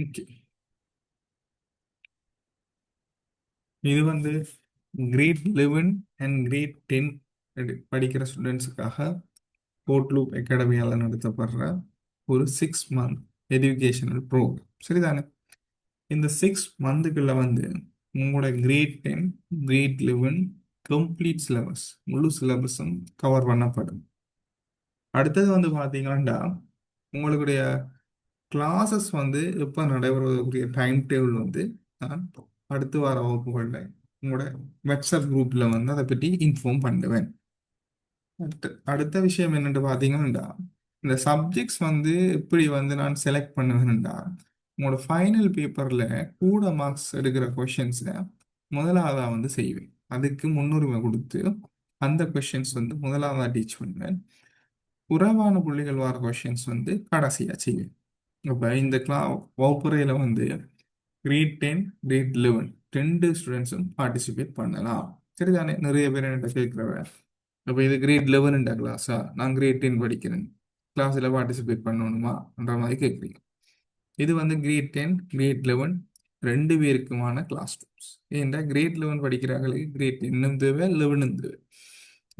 Okay. இது வந்து great 11 and great 10 படிக்கிற ஸ்டூடெண்ட்ஸுக்காக போர்ட்லூப் அகாடமியால் நடத்தப்படுற ஒரு 6 மந்த் எஜுகேஷனல் ப்ரோக்ராம். சரிதானே? இந்த 6 மந்த்துக்குள்ள வந்து உங்களோட கிரேட் 10 கிரேட் 11 கம்ப்ளீட் சிலபஸ், முழு சிலபஸும் கவர் பண்ணப்படும். அடுத்தது வந்து பார்த்தீங்கன்னா உங்களுடைய கிளாஸஸ் வந்து எப்போ நடைபெறக்கூடிய டைம் டேபிள் வந்து நான் அடுத்து வர வகுப்புகளில் உங்களோட வாட்ஸ்அப் குரூப்பில் வந்து அதை பற்றி இன்ஃபார்ம் பண்ணுவேன். அடுத்த விஷயம் என்னென்னு பார்த்தீங்கன்னா இந்த சப்ஜெக்ட்ஸ் வந்து எப்படி வந்து நான் செலக்ட் பண்ணுவேன்டா உங்களோட ஃபைனல் பேப்பரில் கூட மார்க்ஸ் எடுக்கிற கொஷின்ஸை முதலாவதாக வந்து செய்வேன். அதுக்கு முன்னுரிமை கொடுத்து அந்த கொஷின்ஸ் வந்து முதலாவதாக டீச் பண்ணுவேன். குறைவான புள்ளிகள் வர கொஷின்ஸ் வந்து கடைசியாக செய்வேன். அப்போ இந்த வகுப்புறையில் வந்து கிரேட் 10 கிரேட் 11 ரெண்டு ஸ்டூடெண்ட்ஸும் பார்ட்டிசிபேட் பண்ணலாம். சரிதானே? நிறைய பேர் என்கிட்ட கேட்குறவ, அப்போ இது கிரேட் 11 கிளாஸா, நான் கிரேட் 10 படிக்கிறேன், கிளாஸில் பார்ட்டிசிபேட் பண்ணணுமான்ற மாதிரி கேட்குறீங்க. இது வந்து கிரேட் 10 கிரேட் 11 ரெண்டு பேருக்குமான கிளாஸ் ரூம்ஸ். ஏன்டா கிரேட் 11 படிக்கிறாங்களுக்கு கிரேட் 10 தேவை, 11 தேவை.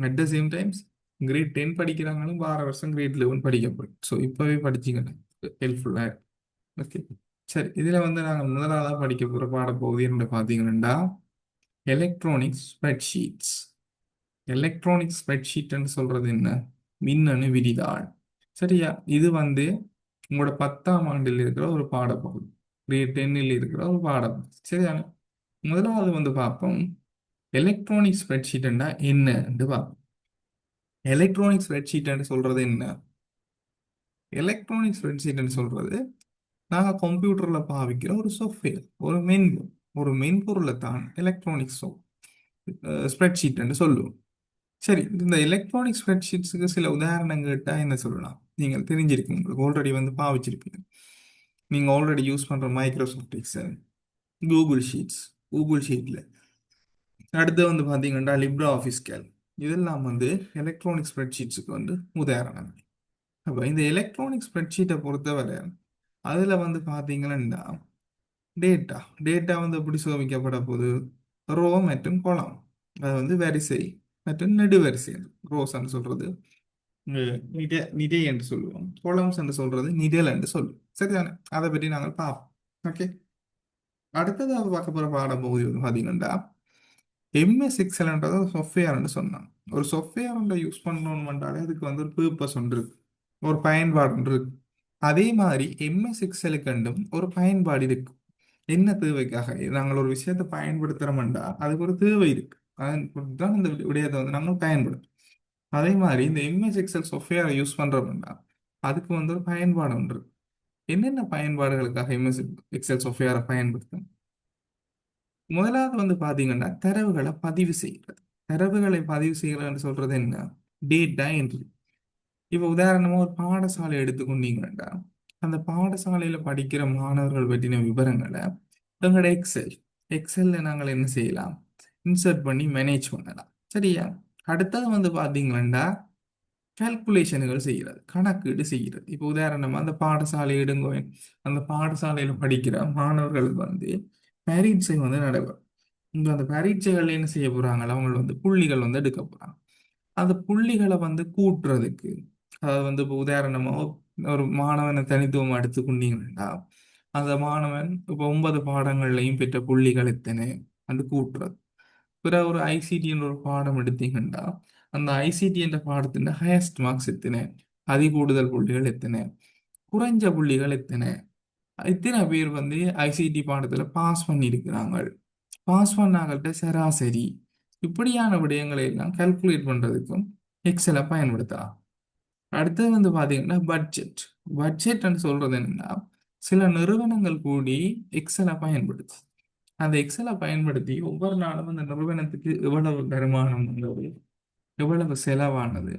At the same times grade 10 படிக்கிறாங்களும் வார வருஷம் கிரேட் 11 படிக்கப்படும். ஸோ இப்போவே படிச்சிங்கன்னா ஹெல்ப்ஃபுல்லாக. ஓகே. சரி, இதில் வந்து நாங்கள் முதலாவதாக படிக்க போகிற பாடப்பகுதி என்று பார்த்தீங்கன்னா எலக்ட்ரானிக்ஸ் ஸ்ப்ரெட்ஷீட்ஸ். எலக்ட்ரானிக் ஸ்ப்ரெட்ஷீட்னு சொல்கிறது என்ன? மின்னணு விரிதாள். சரியா? இது வந்து உங்களோட 10ஆம் ஆண்டில் இருக்கிற ஒரு பாடப்பகுதி, கிரேட் 10ல் இருக்கிற ஒரு பாடப்பகுதி. சரிதானே? முதலாவது வந்து பார்ப்போம், எலக்ட்ரானிக் ஸ்ப்ரெட்ஷீட்னா என்னன்னு பார்ப்போம். எலக்ட்ரானிக் ஸ்ப்ரெட்ஷீட்னு சொல்கிறது என்ன? எலக்ட்ரானிக் ஸ்ப்ரெட்ஷீட்னு சொல்கிறது நாங்கள் கம்ப்யூட்டரில் பாவிக்கிற ஒரு சாஃப்ட்வேர், ஒரு மென்பொருள். ஒரு மென்பொருளை தான் எலக்ட்ரானிக் ஸ்ப்ரெட்ஷீட்னு சொல்லுவோம். சரி, இந்த எலக்ட்ரானிக் ஸ்ப்ரெட்ஷீட்ஸுக்கு சில உதாரணம் கேட்டால் என்ன சொல்லலாம்? நீங்கள் தெரிஞ்சிருக்கீங்க, உங்களுக்கு ஆல்ரெடி வந்து பாவிச்சிருப்பீங்க. நீங்கள் ஆல்ரெடி யூஸ் பண்ணுற Microsoft Excel, Google sheets, Google ஷீட்டில், அடுத்து வந்து பார்த்தீங்கன்னா லிப்ரா ஆஃபீஸ் கேல், இதெல்லாம் வந்து எலக்ட்ரானிக் ஸ்ப்ரெட்ஷீட்ஸுக்கு வந்து உதாரணம். அப்போ இந்த எலக்ட்ரானிக் ஸ்ப்ரெட்ஷீட்டை பொறுத்தவரை அதில் வந்து பார்த்தீங்கன்னா டேட்டா டேட்டா வந்து எப்படி சேமிக்கப்பட போகுது? ரோ மற்றும் கோலம். அது வந்து வரிசை மற்றும் நெடுவரிசை. ரோஸ்ன்னு சொல்றது நிதை என்று சொல்லுவோம், கோலம்ஸ் என்று சொல்றது நிழல் என்று சொல்லுவோம். சரிதானே? அதை பற்றி நாங்கள் பார்ப்போம். ஓகே. அடுத்ததாக பார்க்க போகிற பாடப்பகுதி வந்து பார்த்தீங்கன்னா எம்எஸ் எக்ஸல்ன்றது ஒரு சாஃப்ட்வேர்னு சொன்னான். ஒரு சாஃப்ட்வேர் யூஸ் பண்ணணும்னாலே அதுக்கு வந்து ஒரு பர்பஸ் ஒன்று இருக்கு, ஒரு பயன்பாடு ஒன்று இருக்கு. அதே மாதிரி எம்எஸ் எக்ஸலுக்கு ஒரு பயன்பாடு இருக்கு. என்ன தேவைக்காக நாங்கள் ஒரு விஷயத்தை பயன்படுத்துகிறோம்டா அதுக்கு ஒரு தேவை இருக்கு. தான் இந்த விடயத்தை வந்து நாங்கள் பயன்படுத்தும். அதே மாதிரி இந்த எம்எஸ் எக்ஸல் சாஃப்ட்வேரை யூஸ் பண்ணுறோம்னா அதுக்கு வந்து ஒரு பயன்பாடு ஒன்று இருக்கு. என்னென்ன பயன்பாடுகளுக்காக எம்எஸ் எக்ஸல் சாஃப்ட்வேரை பயன்படுத்தும்? முதலாவது வந்து பார்த்தீங்கன்னா தரவுகளை பதிவு செய்கிறது. தரவுகளை பதிவு செய்கிறதுன்னு சொல்றது என்ன? Data entry. இப்போ உதாரணமாக ஒரு பாடசாலை எடுத்துக்கொண்டீங்கன்னா அந்த பாடசாலையில் படிக்கிற மாணவர்கள் பற்றின விவரங்களை எங்களோட எக்ஸல்ல நாங்கள் என்ன செய்யலாம்? இன்சர்ட் பண்ணி மேனேஜ் பண்ணலாம். சரியா? அடுத்தது வந்து பார்த்தீங்கன்னா கால்குலேஷன்கள் செய்கிறது, கணக்கீடு செய்கிறது. இப்போ உதாரணமாக அந்த பாடசாலை எடுங்க, அந்த பாடசாலையில் படிக்கிற மாணவர்களுக்கு வந்து பரீட்சை வந்து நடைபெறும். இந்த அந்த பரீட்சைகள் என்ன செய்ய போறாங்களா, அவங்க வந்து புள்ளிகள் வந்து எடுக்க போறாங்க. அந்த புள்ளிகளை வந்து கூட்டுறதுக்கு, அதாவது வந்து இப்போ உதாரணமா ஒரு மாணவனை தனித்துவம் எடுத்துக்கொண்டீங்கன்னா அந்த மாணவன் இப்போ 9 பாடங்கள்லையும் பெற்ற புள்ளிகள் எத்தனை அது கூட்டுறது. பிறகு ஒரு ஐசிடி என்ற ஒரு பாடம் எடுத்தீங்கன்னா அந்த ஐசிடி என்ற பாடத்தின் ஹையஸ்ட் மார்க்ஸ் எத்தனை, அதி கூடுதல் புள்ளிகள் எத்தனை, குறைஞ்ச புள்ளிகள் எத்தனை, இத்தனை பேர் வந்து ஐசிடி பாடத்துல பாஸ் பண்ணியிருக்கிறாங்க, பாஸ் பண்ணாங்கள்ட்ட சராசரி, இப்படியான விடயங்களை எல்லாம் கால்குலேட் பண்றதுக்கும் எக்ஸலை பயன்படுத்தலாம். அடுத்தது வந்து பாத்தீங்கன்னா பட்ஜெட். பட்ஜெட்னு சொல்றது என்னன்னா சில நிறுவனங்கள் கூடி எக்ஸலை பயன்படுத்து, அந்த எக்ஸலை பயன்படுத்தி ஒவ்வொரு நாளும் அந்த நிறுவனத்துக்கு எவ்வளவு வருமானம் வந்தது, எவ்வளவு செலவானது,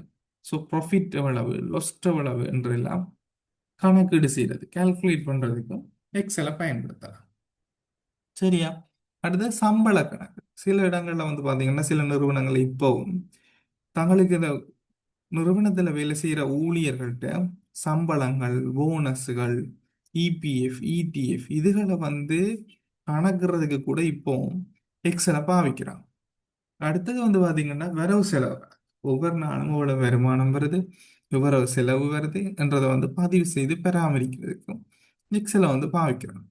ஸோ ப்ராஃபிட் எவ்வளவு, லொஸ்ட் எவ்வளவு என்றெல்லாம் கணக்கீடு செய்யறது, கால்குலேட் பண்றதுக்கும் எக்ஸலை பயன்படுத்தலாம். சரியா? அடுத்து சம்பள கணக்கு. சில இடங்கள்ல வந்து பாத்தீங்கன்னா சில நிறுவனங்கள் இப்போவும் தங்களுக்கு இந்த நிறுவனத்துல வேலை செய்யற ஊழியர்கள்ட்ட சம்பளங்கள், போனஸுகள், இபிஎஃப், இடிஎஃப் இதுகளை வந்து கணக்குறதுக்கு கூட இப்போ எக்ஸலை பாவிக்கிறாங்க. அடுத்தது வந்து பாத்தீங்கன்னா வரவு செலவு. ஒவ்வொரு நாளும் எவ்வளவு வருமானம் வருது, எவ்வளவு செலவு வருது என்றதை வந்து பதிவு செய்து பராமரிக்கிறதுக்கும் எக்ஸலை வந்து பாவிக்கிறோம்.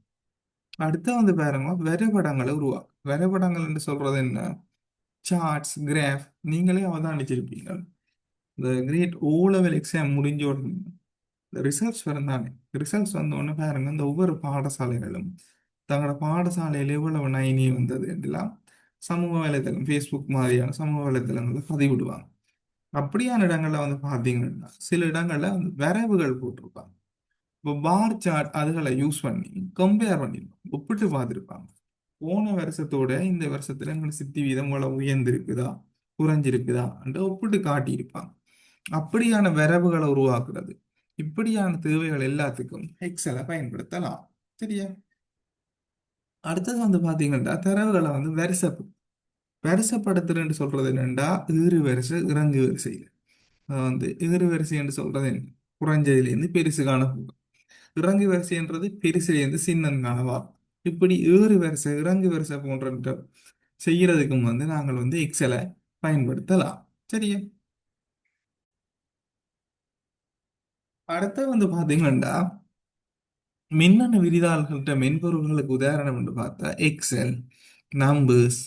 அடுத்து வந்து பாருங்க வரைபடங்களை உருவாக்கும். வரைபடங்கள் என்று சொல்றது என்ன? Charts, graph. நீங்களே அவதானிச்சிருப்பீங்க, இந்த கிரேட் ஓ லெவல் எக்ஸாம் முடிஞ்ச உடனே ரிசல்ட்ஸ் வந்தானே, ரிசல்ட்ஸ் வந்த உடனே பாருங்க இந்த ஒவ்வொரு பாடசாலைகளும் தங்களோட பாடசாலையில் எவ்வளவு நைனி வந்தது இதெல்லாம் சமூக வலைதளம், ஃபேஸ்புக் மாதிரியான சமூக வலைதளங்களை பதிவிடுவாங்க. அப்படியான இடங்கள்ல வந்து பார்த்தீங்கன்னா சில இடங்கள்ல வந்து வரைவுகள் போட்டிருப்பாங்க. இப்போ பார் சார்ட் அதுகளை யூஸ் பண்ணி கம்பேர் பண்ணிருப்பாங்க, ஒப்பிட்டு பார்த்துருப்பாங்க. போன வருஷத்தோட இந்த வருஷத்துல எங்களுக்கு சித்தி வீதம் இவ்வளவு உயர்ந்திருக்குதா, குறைஞ்சிருக்குதா என்று ஒப்பிட்டு காட்டியிருப்பாங்க. அப்படியான வரைவுகளை உருவாக்குறது, இப்படியான தேவைகள் எல்லாத்துக்கும் எக்ஸலை பயன்படுத்தலாம். சரியா? அடுத்தது வந்து பாத்தீங்கன்னா தரவுகளை வந்து வரிசைப்படுத்துறேன்னு சொல்றது என்னண்டா, ஏறு வரிசை இறங்கு வரிசையில் வந்து ஏறு வரிசை என்று சொல்றது என்ன? குறைஞ்சதுலேருந்து பெருசு காண போகும். இறங்கு வரிசைன்றது பெருசுலேருந்து சின்னன் காணவா. இப்படி ஏறு வரிசை இறங்கு வரிசை போன்ற செய்யறதுக்கும் வந்து நாங்கள் வந்து எக்ஸலை பயன்படுத்தலாம். சரியா? அடுத்து வந்து பாத்தீங்கன்னா மின்னணு விரிதாள்கிட்ட மென்பொருள்களுக்கு உதாரணம் என்று பார்த்தா Excel, Numbers,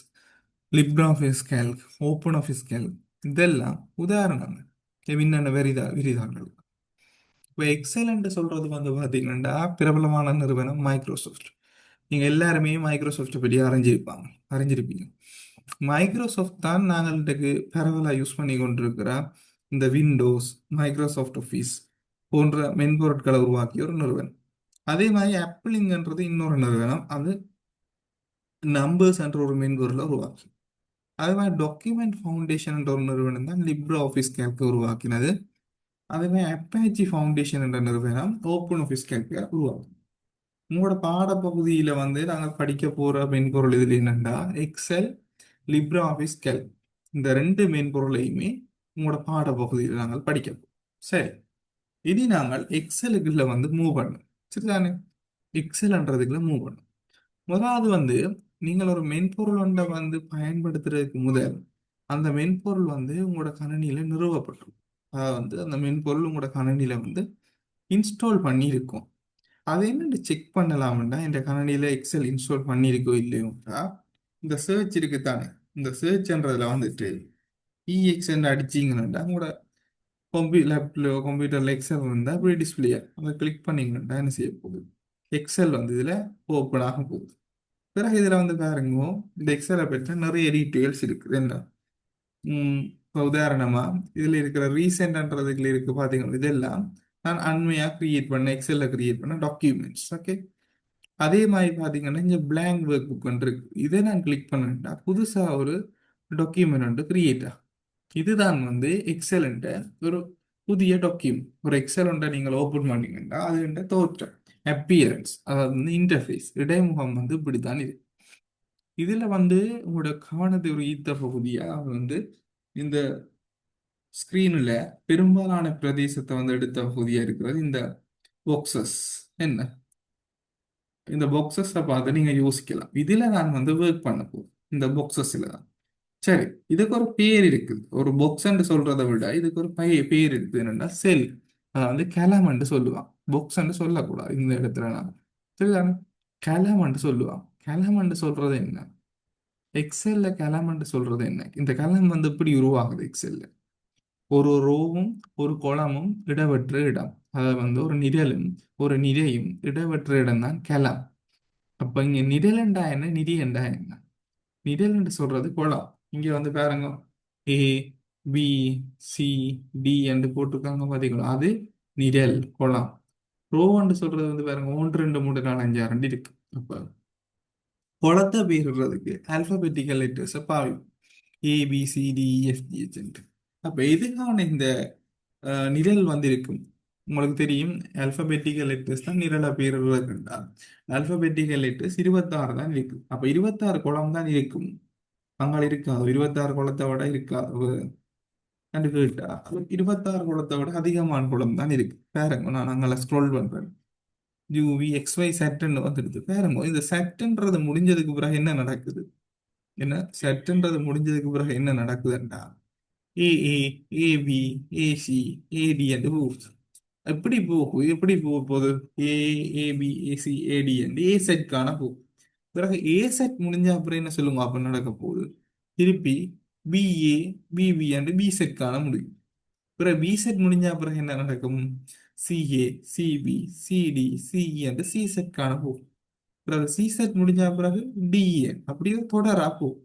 LibreOffice Calc, Open Office Calc இதெல்லாம் உதாரணங்கள் மின்னணு விரிதாள்கள். இப்போ எக்ஸலண்ட் சொல்றது வந்து பாத்தீங்கன்னா பிரபலமான நிறுவனம் மைக்ரோசாஃப்ட். நீங்க எல்லாருமே மைக்ரோசாஃப்ட் பற்றி அறிஞ்சிருப்பீங்க. மைக்ரோசாஃப்ட் தான் நாங்கள் இன்றைக்கு பரவலாக யூஸ் பண்ணி கொண்டிருக்கிற இந்த விண்டோஸ், மைக்ரோசாஃப்ட் ஆஃபீஸ் போன்ற மென்பொருட்களை உருவாக்கிய ஒரு நிறுவனம். அதே மாதிரி ஆப்பிள்ங்கிறது இன்னொரு நிறுவனம், அது நம்பர்ஸ் என்ற ஒரு மென்பொருளை உருவாக்கி. அதே மாதிரி டாக்குமெண்ட் ஃபவுண்டேஷன் என்ற ஒரு நிறுவனம் தான் லிப்ரோ ஆஃபீஸ் கேல்கை உருவாக்கினது. அதே மாதிரி அப்பாச்சி ஃபவுண்டேஷன் என்ற நிறுவனம் ஓப்பன் ஆஃபீஸ் கேல்கை உருவாக்கும். உங்களோட பாடப்பகுதியில வந்து நாங்கள் படிக்க போற மென்பொருள் இதில் என்னென்னா எக்ஸல், லிப்ரோ ஆஃபீஸ் கேல்க். இந்த ரெண்டு மென்பொருளையுமே உங்களோட பாடப்பகுதியில் நாங்கள் படிக்க போறோம். சரி, இனி நாங்கள் எக்ஸலுக்குள்ள வந்து மூவ் பண்ணணும். சரிதானே? எக்ஸல்ன்றதுக்குள்ள மூவ் பண்ணணும். முதலாவது வந்து நீங்கள் ஒரு மென்பொருள் ஒன்றை வந்து பயன்படுத்துறதுக்கு முதல் அந்த மென்பொருள் வந்து உங்களோட கணினியில நிறுவப்பட்டிருக்கும். அதாவது வந்து அந்த மென்பொருள் உங்களோட கணினியில வந்து இன்ஸ்டால் பண்ணியிருக்கும். அதை என்னென்னு செக் பண்ணலாம்னா, இந்த கணினியில எக்ஸல் இன்ஸ்டால் பண்ணியிருக்கோ இல்லையோட்டா இந்த சர்ச் இருக்குத்தானே, இந்த சர்ச்ன்றதுல வந்துட்டு இஎக்ஸ் அடிச்சிங்கன்னா உங்களோட கம்ப்யூட்டர்ல எக்ஸல் இருந்தால் அப்படி டிஸ்பிளே அதை கிளிக் பண்ணீங்கன்னா என்ன செய்ய போகுது, எக்ஸல் வந்து இதுல ஓப்பன் ஆக போகுது. பிறகு இதுல வந்து பாருங்க, இந்த எக்ஸலை பற்றி நிறைய டீட்டெயில்ஸ் இருக்குது என்ன. இப்போ உதாரணமா இதுல இருக்கிற ரீசென்ட்ன்றதுல இருக்கு பாத்தீங்கன்னா இதெல்லாம் நான் அண்மையா கிரியேட் பண்ண எக்ஸல்ல கிரியேட் பண்ண டாக்குமெண்ட்ஸ். ஓகே, அதே மாதிரி பாத்தீங்கன்னா இங்க பிளாங்க் ஒர்க் புக் இருக்கு, இதை நான் கிளிக் பண்ணிட்டா புதுசா ஒரு டாக்குமெண்ட் வந்து கிரியேட் ஆகும். இதுதான் வந்து எக்ஸலண்ட ஒரு புதிய டாக்குமெண்ட். ஒரு எக்ஸலண்ட நீங்கள் ஓபன் பண்ணீங்கன்னா அது தோற்றம், அப்பியரன்ஸ், அதாவது வந்து இன்டர்ஃபேஸ், இடைமுகம் வந்து இப்படித்தான் இது. இதுல வந்து உங்களோட கவனத்தை ஒரு ஈர்த்த பகுதியா வந்து இந்த ஸ்கிரீன்ல பெரும்பாலான பிரதேசத்தை வந்து எடுத்த பகுதியா இருக்கிறது இந்த பாக்ஸஸ். என்ன இந்த பாக்ஸஸை பார்த்து நீங்க யோசிக்கலாம், இதுல நான் வந்து ஒர்க் பண்ண போகுது இந்த பாக்ஸஸ்ல தான். சரி, இதுக்கு ஒரு பேர் இருக்குது. ஒரு பொக்ஸ்ன்னு சொல்றதை விட இதுக்கு ஒரு பேர் இருக்குது. என்னன்னா செல், வந்து கலம்ன்னு சொல்லுவான். பொக்ஸ்ன்னு சொல்லக்கூடாது இந்த இடத்துல. நான் சரிதானே, கலம்ன்னு சொல்லுவான். கலம்ன்னு சொல்றது என்ன? எக்ஸல்ல கலம்ன்னு சொல்றது என்ன? இந்த கலம் வந்து இப்படி உருவாகுது எக்ஸல்ல. ஒரு ரோவும் ஒரு column-ம் இடவற்ற இடம், அதாவது வந்து ஒரு நிரலும் ஒரு நிரையும் இடவற்ற இடம் தான் கலம். அப்ப இங்க நிரலண்டா என்ன, நிதி என்றா என்ன? நிரல் என்று சொல்றது குளம். இங்க வந்து பாருங்க, ஏ, பி, சி, டி என்று போட்டிருக்காங்க பாத்தீங்களா, அது நிரல் குளம். ரோவன்று சொல்றது வந்து பாருங்க 1 2 3 4 5 6 இருக்கு. அப்ப குளத்தை பேருறதுக்கு ஆல்பபெட்டிக்கல் லெட்டர்ஸை பாவிக்கும், ABCDEFGH. அப்ப எதுக்கான இந்த நிரல் வந்து இருக்கும் உங்களுக்கு தெரியும். ஆல்பபெட்டிக்கல் லெட்டர்ஸ் தான் நிரல பேருறதுண்டா. ஆல்பபெட்டிக்கல் லெட்டர்ஸ் 26 தான் இருக்கு. அப்ப 26 குளம் தான் இருக்கும். அங்கே இருக்காது 26 குளத்தை விட இருக்காது கண்டு கேட்டா, 26 குளத்தை விட அதிகமான குளம் தான் இருக்கு. பாருங்க, நான் அங்கே ஸ்க்ரோல் பண்றேன். யூவி எக்ஸ்ஒய் செட்ன்னு வந்துடுது பாருங்க. இந்த செட்டுன்றது முடிஞ்சதுக்கு பிறகு என்ன நடக்குது? என்ன செட்டுன்றது முடிஞ்சதுக்கு பிறகு என்ன நடக்குதுண்டா, ஏஏ, ஏபி, ஏசி, ஏடி என்று போகுது. எப்படி போகும்? எப்படி போக போகுது? ஏ, ஏபி, ஏசி, ஏடி என்று ஏ செட்கான போகும். பிறகு ஏ செட் முடிஞ்ச அப்புறம் என்ன சொல்லுங்க அப்ப நடக்க போகுது? திருப்பி பிஏ, பிபி என்று பி செட் காண முடியும். பிறகு பி செட் முடிஞ்ச அப்புறம் என்ன நடக்கும்? சிஏ, சிபி, சிடி, சிஇ என்று சி செட் காண போகும். பிறகு சி செட் முடிஞ்ச பிறகு டிஏ அப்படியே தொடரா போகும்.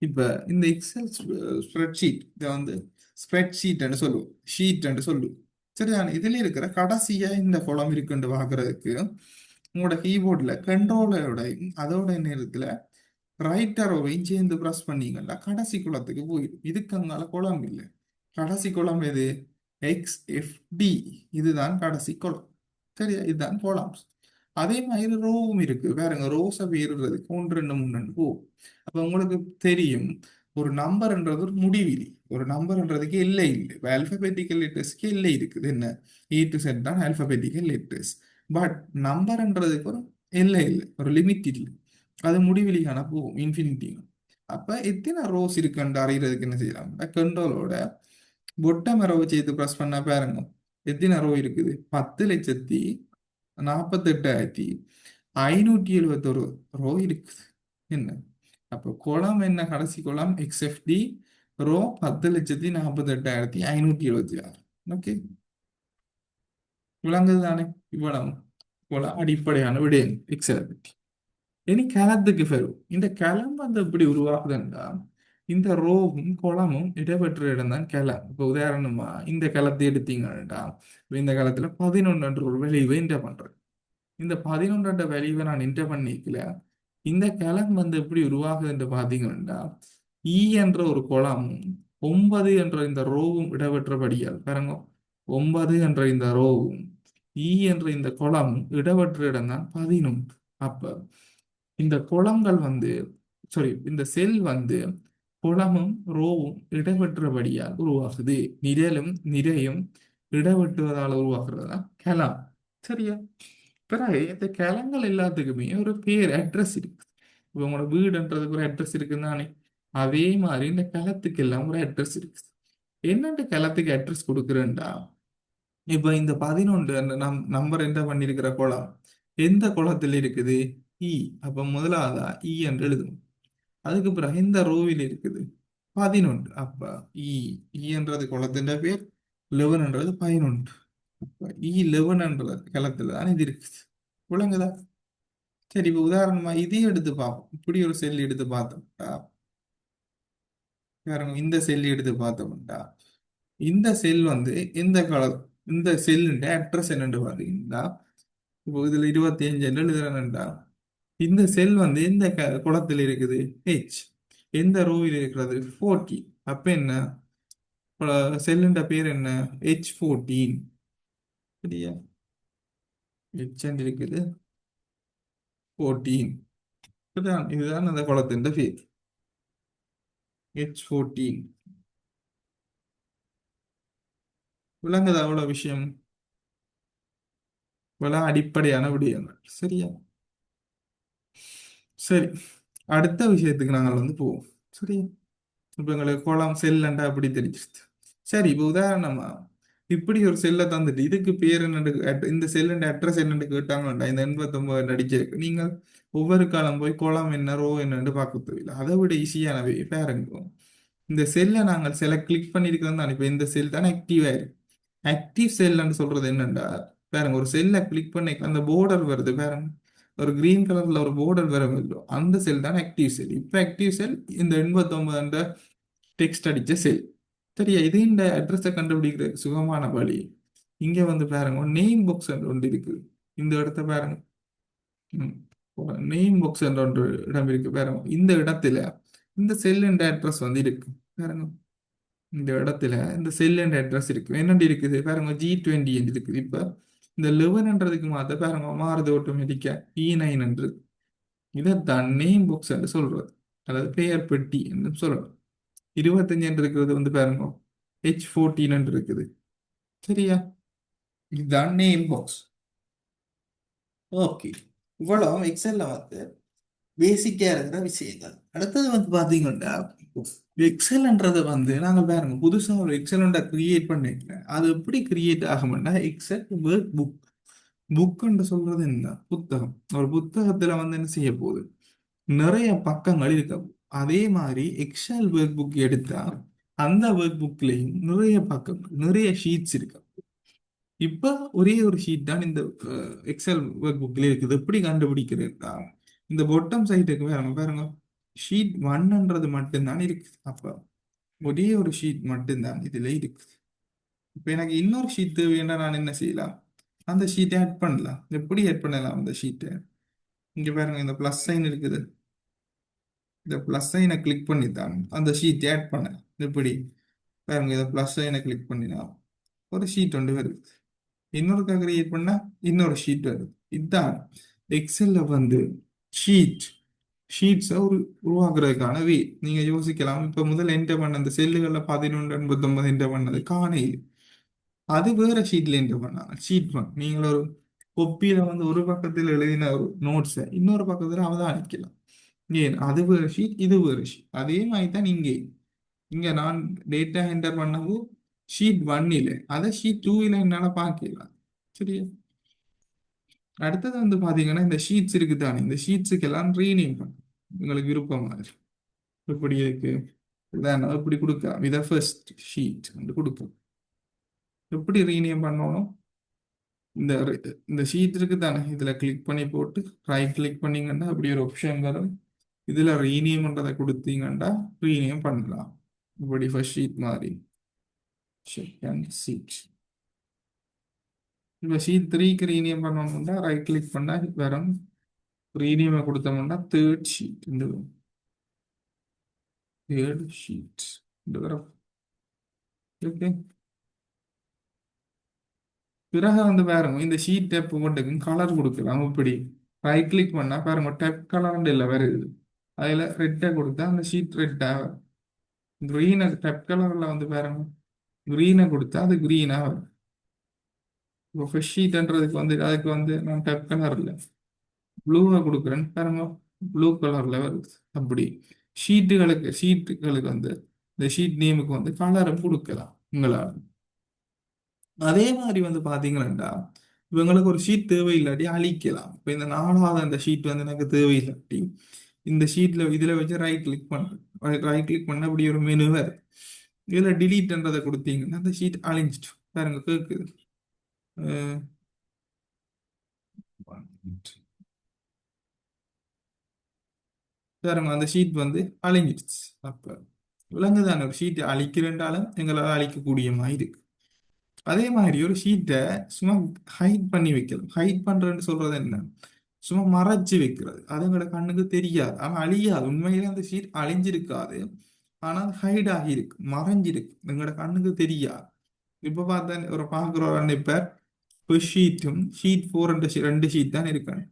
இப்ப இந்த எக்ஸல் ஸ்ப்ரெட்ஷீட் இதை வந்து ஸ்ப்ரெட்ஷீட் என்று சொல்லுவோம், ஷீட் என்று சொல்லுவோம். சரியான இதுல இருக்கிற கடைசியா இந்த குளம் இருக்குன்னு பாக்குறதுக்கு உங்களோட கீபோர்ட்ல கண்ட்ரோலோட அதோட நேரத்துல ரைட் அரோவையும் சேர்ந்து ப்ரெஸ் பண்ணீங்கன்னா கடைசி குளத்துக்கு போயிடும். இதுக்கு அங்கால குளம் இல்லை. கடைசி குளம் எது? XFD. இதுதான் கடைசி குளம். சரியா? இதுதான் கோலம்ஸ். அதே மாதிரி ரோவும் இருக்கு பாருங்க. ரோஸை பேருறதுக்கு ஒன்று ரெண்டு மூணு ரெண்டு போ. அப்ப உங்களுக்கு தெரியும், ஒரு நம்பர்ன்றது ஒரு முடிவிலி. ஒரு நம்பர்ன்றதுக்கு எல்லை இல்லை. இப்போ ஆல்பபெட்டிக்கல் லெட்டர்ஸ்க்கு எல்லை இருக்குது. என்ன? A to Z தான் ஆல்பபெட்டிக்கல் லெட்டர்ஸ். பட் நம்பர்ன்றதுக்கு ஒரு எல்லை இல்லை, ஒரு லிமிட் இல்லை. அது முடிவிலிக்கான போகும், இன்ஃபினிட்டி. அப்ப எத்தனை ரோஸ் இருக்குன்னு அறியறதுக்கு என்ன செய்யலாம்? கண்ட்ரோலோட பொட்டம் அரவை செய்து ப்ரெஸ் பண்ண பாருங்க எத்தனை ரோ இருக்குது. 10,48,571 ரோ இருக்குது. என்ன? அப்போ குளம் என்ன? கடைசி குளம் XFD. ரோ 10,48,576. ஓகே, விளங்குது தானே? இவ்வளவு குளம் அடிப்படையான விடயம் எக்ஸலை பற்றி. இனி கலத்துக்கு வரும். இந்த களம் வந்து எப்படி உருவாகுதுன்னா, இந்த ரோவும் குளமும் இடம்பெற்ற இடம் தான் களம். இப்போ உதாரணமா இந்த களத்தை எடுத்தீங்கன்னா, இப்ப இந்த காலத்துல 11 ஒரு வெளிவை என்டர் பண்றேன். இந்த 11 வெளிவை நான் என்டர் பண்ணிக்கல. இந்த களம் வந்து எப்படி உருவாகுது என்று பாத்தீங்கன்னா, ஈ என்ற ஒரு குளமும் 9 என்ற இந்த ரோவும் இடம்பெற்றபடியால் பாருங்க, 9 என்ற இந்த ரோவும் ஈ என்ற இந்த குளமும் இடம்பெற்ற இடம் தான் 11. அப்ப இந்த குளங்கள் வந்து, சாரி, இந்த செல் வந்து குளமும் ரோவும் இடம்பெற்றபடியால் உருவாகுது. நிரலும் நிறையும் இடப்பெற்றுவதால் உருவாக்குறது தான் கலம். சரியா? பிறகு இந்த கலங்கள் எல்லாத்துக்குமே ஒரு பேர், அட்ரஸ் இருக்கு. இப்போ உங்களோட வீடுன்றதுக்கு ஒரு அட்ரஸ் இருக்குன்னு தானே, அதே மாதிரி இந்த களத்துக்கு எல்லாம் ஒரு அட்ரஸ் இருக்கு. என்னென்ன களத்துக்கு அட்ரஸ் கொடுக்குறேன்டா, இப்ப இந்த 11 அந்த நம்பர் என்ன பண்ணிருக்கிற குளம் எந்த குளத்தில் இருக்குது? இ. அப்ப முதலாவதா இ என்று எழுதும். அதுக்கு பிறகு இந்த ரோவில் இருக்குது 11. அப்ப இ. இ என்றது குளத்தின் பேர், 11 11. அப்ப இ 11 களத்துல தான் இது இருக்குது. விளங்குதா? சரி, இப்ப உதாரணமா இதையும் எடுத்து பார்ப்போம். இப்படி ஒரு செல் எடுத்து பார்த்தோம்டா, இந்த செல் எடுத்து பார்த்தோம்டா, இந்த செல் வந்து எந்த காலம், இந்த செல்லுடைய அட்ரஸ் என்னன்னு பாத்தீங்கன்னா, இப்போ இதுல 25 எழுதுறேன்டா, இந்த செல் வந்து எந்த குளத்தில் இருக்குது? ஹெச். எந்த ரோவில் இருக்கிறது? 40. அப்ப என்ன செல்லுன்ற பேர் என்ன? H14. சரியா? ஹெச் இருக்குது 14. இதுதான் அந்த குளத்தின் பேர், H14. விளங்குது அவ்வளவு விஷயம். இவ்வளவு அடிப்படையான விடயங்கள். சரியா? சரி, அடுத்த விஷயத்துக்கு நாங்கள் வந்து போவோம். சரி, இப்ப எங்களுக்கு குளம் செல்லண்டா அப்படி தெரிஞ்சிருச்சு. சரி, இப்ப உதாரணமா இப்படி ஒரு செல்லை தந்துட்டு இதுக்கு பேர் என்னன்னு இந்த செல்லுடைய அட்ரஸ் என்னன்னு கேட்டாங்கண்டா, இந்த 89 அடிச்சிருக்கு, நீங்கள் ஒவ்வொரு காலம் போய் குளம் என்ன ரோ என்னன்னு பார்க்க தேவையில்லை. அதை விட ஈஸியானவே பாருங்க, இந்த செல்லை நாங்கள் சில கிளிக் பண்ணிருக்கிறோம் தான். இப்ப இந்த செல் தான் ஆக்டிவ் ஆயிருக்கு. ஆக்டிவ் செல்லுன்னு சொல்றது என்னண்டா, பாருங்க, ஒரு செல்லை கிளிக் பண்ணி அந்த போர்டர் வருது பாருங்க, ஒரு கிரீன் கலர்ல ஒரு போர்டர் வரும் இல்லையோ, அந்த செல் தான் ஆக்டிவ் செல். இப்ப ஆக்டிவ் செல் இந்த 89 டெக்ஸ்ட் அடிச்ச செல். சரியா? இது இந்த அட்ரஸை கண்டுபிடிக்கிற சுகமான வழி. இங்க வந்து பாருங்க, நேம் பாக்ஸ் ஒன்று இருக்கு. இந்த இடத்த பாருங்க. நேம் பாக்ஸ் என்ற ஒன்று இடம் இருக்கு பாருங்க. இந்த இடத்துல இந்த செல்லுன்ற அட்ரஸ் வந்து இருக்கு பாருங்க. இந்த இடத்துல இந்த செல்லுன்ற அட்ரஸ் இருக்கு. என்னண்டு இருக்குது பாருங்க, G20 இருக்குது. இப்ப இந்த 11ன்றதுக்கு மாத்த பாருங்க மாறுது ஆட்டோமேட்டிக்கா E9 என்று. இதைத்தான் நேம் பாக்ஸ் என்று சொல்றது, அதாவது பெயர் பெட்டி என்று சொல்லணும். 25 இருக்கிறது வந்து பாருங்க H14 இருக்குது. சரியா? இதுதான் நேம் பாக்ஸ். ஓகே, இவ்வளோ எக்ஸல்ல வந்து பேசிக்கா இருக்கிற விஷயங்கள். அடுத்தது வந்து பாத்தீங்கன்னா, எக்ஸல்ன்றது வந்து நாங்கள் பாருங்க புதுசா ஒரு எக்ஸலண்ட கிரியேட் பண்ணிருக்கேன். அது எப்படி கிரியேட் ஆகும்னா, எக்ஸல் ஒர்க் புக். புக்ன்னு சொல்றது என்ன? புத்தகம். ஒரு புத்தகத்துல வந்து என்ன செய்ய போகுது, நிறைய பக்கங்கள் இருக்க. அதே மாதிரி எக்ஸல் ஒர்க் புக் எடுத்தா அந்த ஒர்க் புக்லயும் நிறைய பக்கங்கள், நிறைய ஷீட்ஸ் இருக்கு. இப்ப ஒரே ஒரு ஷீட் தான் இந்த எக்ஸல் ஒர்க் புக்ல இருக்குது. எப்படி கண்டுபிடிக்கிறதுனா, இந்த பொட்டம் சைட்டுக்கு பாருங்க பாருங்க, ஷீட் ஒன்ன்றது மட்டும்தான் இருக்கு. அப்ப ஒரே ஒரு ஷீட் மட்டும்தான் இதுல இருக்கு. இப்ப எனக்கு இன்னொரு ஷீட் தேவைன்னா நான் என்ன செய்யலாம், அந்த ஷீட்டை ஆட் பண்ணலாம். எப்படி ஆட் பண்ணலாம் அந்த ஷீட்டை? இங்க பாருங்க, இந்த பிளஸ் சைன் இருக்குது. இந்த பிளஸ் சைனை கிளிக் பண்ணி தான் அந்த ஷீட் ஆட் பண்ண. எப்படி பாருங்க, இதை பிளஸ் சைனை கிளிக் பண்ணினா ஒரு ஷீட் ஒன்று வருது. இன்னொருக்கா கிரியேட் பண்ணா இன்னொரு ஷீட் வருது. இதுதான் எக்ஸல்ல வந்து ஷீட். ஷீட்ஸை உருவாக்குறதுக்கான வே. நீங்க யோசிக்கலாம், இப்ப முதல்ல என்டர் பண்ண அந்த செல்லுகள்ல 1189 என்டர் பண்ணது காணையில், அது வேற ஷீட்ல என்டர் பண்ணாங்க. Sheet one. நீங்கள் ஒரு கொப்பியில வந்து ஒரு பக்கத்தில் எழுதின ஒரு நோட்ஸை இன்னொரு பக்கத்துல அவதானிக்கலாம். ஏன், அது வேறு ஷீட், இது வேறு ஷீட். அதே மாதிரி தான் இங்கே. இங்க நான் டேட்டா என்டர் பண்ணது ஷீட் ஒன்னில, அதை ஷீட் டூவில் என்னால பார்க்கலாம். சரியா? அடுத்தது வந்து பாத்தீங்கன்னா, இந்த ஷீட்ஸ் இருக்கு தானே, இந்த ஷீட்ஸுக்கு எல்லாம் ரீநேம் பண்ணும் உங்களுக்கு விருப்பம் மாதிரி. இப்படி இருக்கு, உதாரணம் இப்படி கொடுக்கலாம். இதை ஃபர்ஸ்ட் ஷீட் வந்து கொடுக்கும். எப்படி ரீநேம் பண்ணணும்? இந்த இந்த ஷீட் இருக்கு தானே, இதுல கிளிக் பண்ணி போட்டு ரைட் கிளிக் பண்ணீங்கன்னா அப்படி ஒரு ஆப்ஷன் வரும். இதுல ரீநேம்ன்றதை கொடுத்தீங்கன்னா ரீநேம் பண்ணலாம். இப்படி ஃபர்ஸ்ட் ஷீட் மாதிரி, செகண்ட் ஷீட். இப்போ ஷீட் த்ரீக்கு ரீநேம் பண்ணணும்னா ரைட் கிளிக் பண்ணா வரும். ரீநேமை கொடுத்தோம்னா தேர்ட் ஷீட். இந்த தேர்ட் ஷீட் இந்த வரும். ஓகே. பிறகு வந்து பாருங்க, இந்த ஷீட் டேப் மட்டும் கலர் கொடுக்கலாம். இப்படி ரைட் கிளிக் பண்ணா பாருங்க, டேப் கலர் இல்லை வருது. அதுல ரெட்டை கொடுத்தா அந்த ஷீட் ரெட்டா வரும். கிரீனை டெப் கலர்ல வந்து பாருங்க, கிரீனை கொடுத்தா அது கிரீனா வரும். இப்போ ஃபிஷ் ஷீட்ன்றதுக்கு வந்து அதுக்கு வந்து நான் டெப் கலர் இல்லை, ப்ளூவை கொடுக்குறேன்னு பாருங்க, ப்ளூ கலர்ல வருது. அப்படி ஷீட்டுகளுக்கு வந்து இந்த ஷீட் நேமுக்கு வந்து கலரும் கொடுக்கலாம் உங்களால். அதே மாதிரி வந்து பாத்தீங்கன்னா, இவங்களுக்கு ஒரு ஷீட் தேவையில்லாட்டி அழிக்கலாம். இப்போ இந்த நாலாவது அந்த ஷீட் வந்து எனக்கு தேவையில்லாட்டி இந்த ஷீட்ல இதுல வச்சு ரைட் கிளிக் பண்ணுறேன். ரைட் கிளிக் பண்ண அப்படி ஒரு மெனு வருது. இதுல டிலீட்ன்றதை கொடுத்தீங்கன்னா அந்த ஷீட் அழிஞ்சிட்டு பாருங்க கேக்குது. அஹ் பாருங்க, அந்த ஷீட் வந்து அழிஞ்சிடுச்சு. அப்ப விலங்குதான, ஒரு ஷீட் அழிக்கிறேன்றாலும் எங்களால் அழிக்கக்கூடிய மாதிரி இருக்கு. அதே மாதிரி ஒரு ஷீட்டை சும்மா ஹைட் பண்ணி வைக்கிறது. ஹைட் பண்றேன்னு சொல்றது என்ன, சும்மா மறைச்சு வைக்கிறது. அது எங்களோட கண்ணுக்கு தெரியாது, ஆனா அழியாது. உண்மையிலே அந்த ஷீட் அழிஞ்சிருக்காது, ஆனால் ஹைட் ஆகியிருக்கு, மறைஞ்சிருக்கு, எங்களோட கண்ணுக்கு தெரியாது. இப்ப பார்த்தா ஒரு பாக்குறோம், இப்ப ஷீட்டும் ஷீட் ஃபோர் ரெண்டு ஷீட் தான் இருக்காங்க.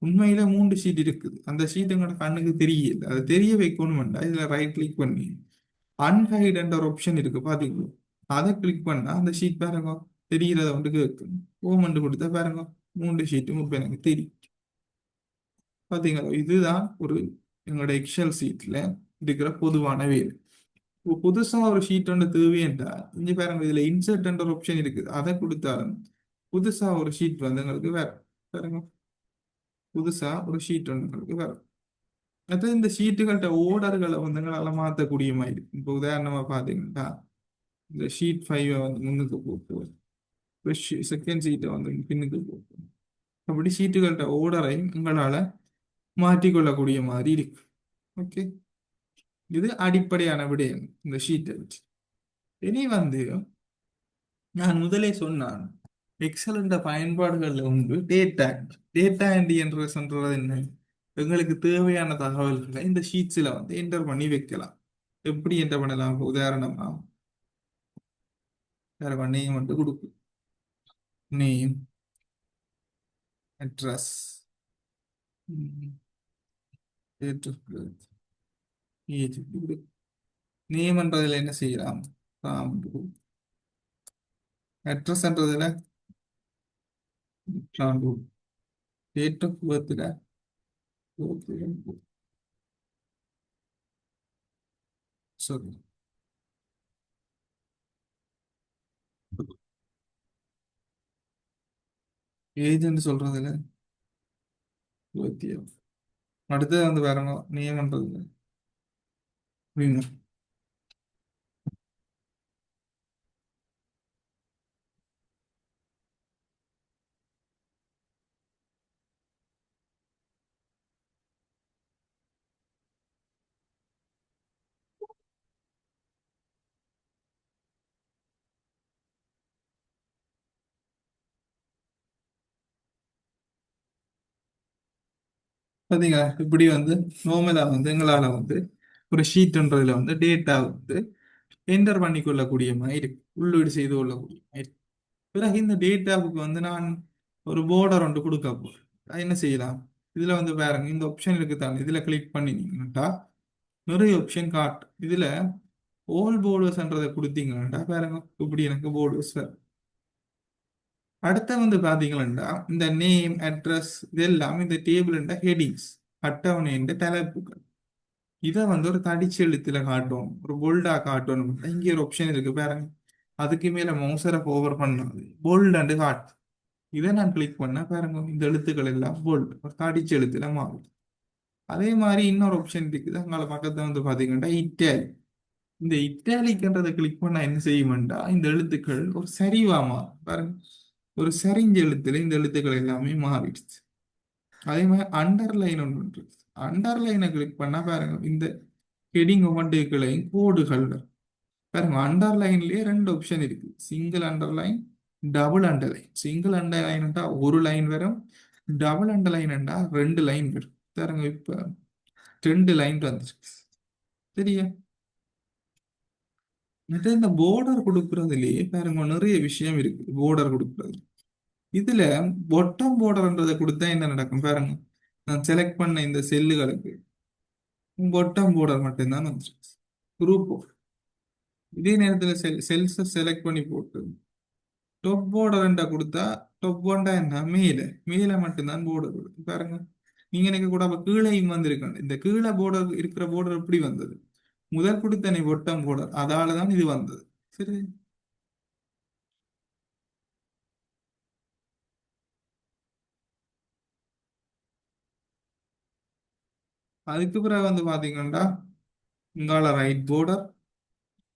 உண்மையில மூன்று ஷீட் இருக்குது. அந்த ஷீட் எங்களோட கண்ணுக்கு தெரியல. அதை தெரிய வைக்கணும்னா இதுல ரைட் கிளிக் பண்ணி அன்ஹைட் என்ற ஒரு ஆப்ஷன் இருக்கு பாத்தீங்களா, அதை கிளிக் பண்ணா அந்த ஷீட் பாருங்க தெரியறத வந்து கேட்கும். ஓமண்டு கொடுத்தா பாருங்க மூன்று ஷீட்டும் இப்ப எனக்கு தெரியும். பாத்தீங்களா, இதுதான் ஒரு எங்களோட எக்ஸல் ஷீட்ல இருக்கிற பொதுவான வேலை. இப்போ புதுசா ஒரு ஷீட் ஒன்று தேவையென்றா இங்க பாருங்க, இதுல இன்சர்ட் என்ற ஒரு ஆப்ஷன் இருக்குது. அதை கொடுத்தாலும் புதுசா ஒரு ஷீட் வந்து எங்களுக்கு வேற பாருங்க, புதுசா ஒரு ஷீட் ஒன்று எங்களுக்கு வேற. அது இந்த ஷீட்டுகள்கிட்ட ஓர்டர்களை வந்து எங்களால மாற்றக்கூடிய மாதிரி இருக்கு. இப்போ உதாரணமா பாத்தீங்கன்னா, இந்த ஷீட் ஃபைவ் வந்து முன்னுக்கு போட்டு செகண்ட் ஷீட்டை வந்து பின்னுக்கு போட்டு, அப்படி ஷீட்டுகள்கிட்ட ஓர்டரையும் எங்களால மாற்றிக்கொள்ளக்கூடிய மாதிரி இருக்கு. ஓகே, இது அடிப்படையான விடயம் இந்த ஷீட்டை வச்சு. இனி வந்து நான் முதலே சொன்னான், எக்ஸலண்ட பயன்பாடுகள்ல உண்டு டேட்டா. டேட்டா என்ட்ரி என்று சொல்றது என்ன, எங்களுக்கு தேவையான தகவல்களை இந்த ஷீட்ஸ்ல வந்து என்டர் பண்ணி வைக்கலாம். எப்படி என்டர் பண்ணலாம்? உதாரணமா வேற நேம் வந்து கொடுக்கும், நேம், அட்ரஸ், ஏஜ். நேம்ன்றதுல என்ன செய்யலாம், ராம். அட்ரஸ்ன்றதுல ராம். டேட் ஆஃப் பர்த்ல சரி, ஏஜ்னு சொல்றதுல 27. அடுத்தது வந்து வேற என்ன நியமன்றது? விமர். பாத்தீங்களா இப்படி வந்து நோமலா வந்து எங்களால வந்து ஒரு ஷீட்ன்றதுல வந்து டேட்டா வந்து என்டர் பண்ணி கொள்ளக்கூடிய மாதிரி இருக்கு, உள்ளீடு செய்து கொள்ளக்கூடிய மாதிரி இருக்கு. பிறகு இந்த டேட்டாவுக்கு வந்து நான் ஒரு border ஒன்று கொடுக்க போறேன். அது என்ன செய்யலாம்? இதுல வந்து பாருங்க, இந்த ஆப்ஷன் இருக்கு தானே, இதுல கிளிக் பண்ணினீங்கன்னாட்டா நிறைய ஆப்ஷன் காட்டு. இதுல ஓல் போர்டர்ஸ்ன்றதை கொடுத்தீங்கன்னா பாருங்க இப்படி எனக்கு போர்டர்ஸ். அடுத்த வந்து பாத்தீங்கன்னா இந்த நேம் அட்ரஸ் இதெல்லாம் இந்த டேபிள் ஹெடிங்ஸ், அட்டவணை தலைப்புகள். இதை வந்து ஒரு தடிச்சு எழுத்துல காட்டும், ஒரு போல்டா காட்டணும். இங்க ஒரு ஆப்ஷன் இருக்கு பாருங்க, அதுக்கு மேல மவுசரை ஓவர் பண்ணாது போல்ட் அண்டு காட்டு. இதை நான் கிளிக் பண்ண பாருங்க இந்த எழுத்துக்கள் எல்லாம் போல்ட் ஒரு தடிச்சு எழுத்துல மாறும். அதே மாதிரி இன்னொரு ஆப்ஷன் இருக்குது அங்கால பக்கத்துல வந்து பாத்தீங்கன்னா இட்டாலி. இந்த இட்டாலிக்குன்றதை கிளிக் பண்ணா என்ன செய்யும்டா இந்த எழுத்துக்கள் ஒரு சரிவா மாறும் பாருங்க, ஒரு சரிஞ்ச எழுத்துல இந்த எழுத்துக்கள் எல்லாமே மாறிடுச்சு. அதே மாதிரி அண்டர்லைன் ஒன்று இருக்கு. அண்டர்லைனை கிளிக் பண்ணா பாருங்க இந்த ஹெடிங் ஒவ்வொன்றுகளையும் கோடுகள் வரும். பாருங்க அண்டர்லைன்லயே ரெண்டு ஆப்ஷன் இருக்கு, single underline, double underline. Single அண்டர்லைன்டா ஒரு லைன் வரும், டபுள் அண்டர்லைன்டா ரெண்டு லைன் வரும். பாருங்க இப்ப ரெண்டு லைன் வந்துருக்கு சரியா. மற்ற இந்த border கொடுக்கறதுலயே பாருங்க நிறைய விஷயம் இருக்கு border கொடுக்கறது. இதுல பொட்டம் borderன்றதை கொடுத்தா என்ன நடக்கும் பாருங்க, நான் செலக்ட் பண்ண இந்த செல்லுகளுக்கு பொட்டம் border மட்டும்தான் வந்துருக்கு, குரூப். இதே நேரத்துல செல்ஸ் செலக்ட் பண்ணி போட்டு டொப் border ரெண்டா கொடுத்தா டொப் ஒண்டா என்ன மேல, மேல மட்டும்தான் border கொடுக்கும் பாருங்க. நீங்க எனக்கு கூட அப்ப கீழையும் வந்திருக்காங்க, இந்த கீழே border இருக்கிற border எப்படி வந்தது? முதல் கொடுத்தனை பொட்டம் border, அதாலதான் இது வந்தது. சரி, அதுக்கு பிறகு வந்து பாத்தீங்கன்னா இங்கால ரைட் border.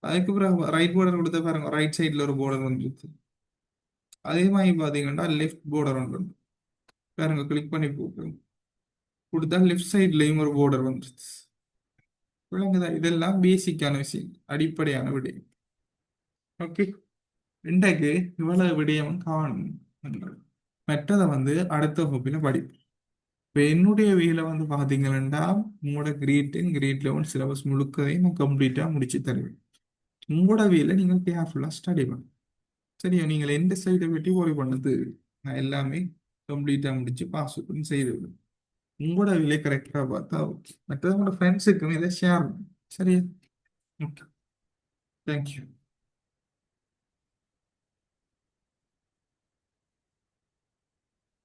அதுக்கு பிறகு ரைட் border கொடுத்த பாருங்க ரைட் சைடுல ஒரு border வந்துருச்சு. அதே மாதிரி பாத்தீங்கன்னா லெஃப்ட் border ஒன்று உண்டு. பாருங்க கிளிக் பண்ணி போட்டு கொடுத்தா லெஃப்ட் சைட்லயும் ஒரு border வந்துருச்சு. விளங்குதா? இதெல்லாம் பேசிக்கான விஷயம், அடிப்படையான விடயம். ஓகே, இன்றைக்கு இவ்வளவு விடயம் காணும். மற்றதை வந்து அடுத்த வகுப்பில படிப்போம். இப்போ என்னுடைய வேலை வந்து பாத்தீங்கன்னா உங்களோட கிரேட் லெவல் சிலபஸ் முழுக்கதையும் நான் கம்ப்ளீட்டா முடிச்சு தருவேன். உங்களோட வேலை நீங்க கேர்ஃபுல்லா ஸ்டடி பண்ணுங்க. சரியா, நீங்கள் எந்த சைடை பற்றி worry பண்ணது, நான் எல்லாமே கம்ப்ளீட்டா முடிச்சு பாஸ் பண்ணி செய்து விடுவேன். உங்களோட வேலை கரெக்டா பார்த்தா ஓகே. மற்றது உங்களோட ஃப்ரெண்ட்ஸுக்கும் இதை ஷேர் பண்ணுங்க. சரியா? Okay, thank you.